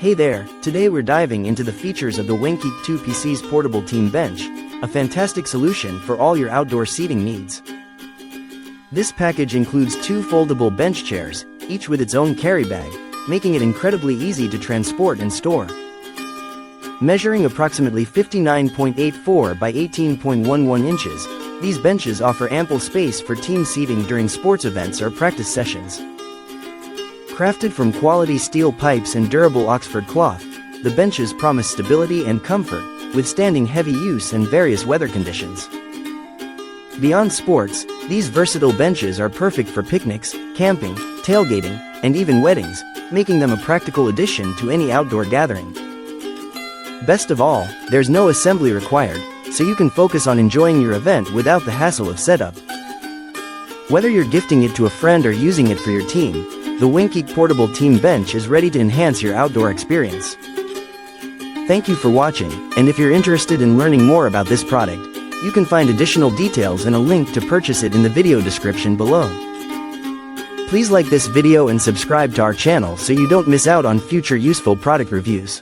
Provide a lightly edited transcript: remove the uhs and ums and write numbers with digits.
Hey there, today we're diving into the features of the Wenkeek 2PC's portable team bench, a fantastic solution for all your outdoor seating needs. This package includes 2 foldable bench chairs, each with its own carry bag, making it incredibly easy to transport and store. Measuring approximately 59.84 by 18.11 inches, these benches offer ample space for team seating during sports events or practice sessions. Crafted from quality steel pipes and durable Oxford cloth, the benches promise stability and comfort, withstanding heavy use and various weather conditions. Beyond sports, these versatile benches are perfect for picnics, camping, tailgating, and even weddings, making them a practical addition to any outdoor gathering. Best of all, there's no assembly required, so you can focus on enjoying your event without the hassle of setup. Whether you're gifting it to a friend or using it for your team, the Wenkeek Portable Team Bench is ready to enhance your outdoor experience. Thank you for watching, and if you're interested in learning more about this product, you can find additional details and a link to purchase it in the video description below. Please like this video and subscribe to our channel so you don't miss out on future useful product reviews.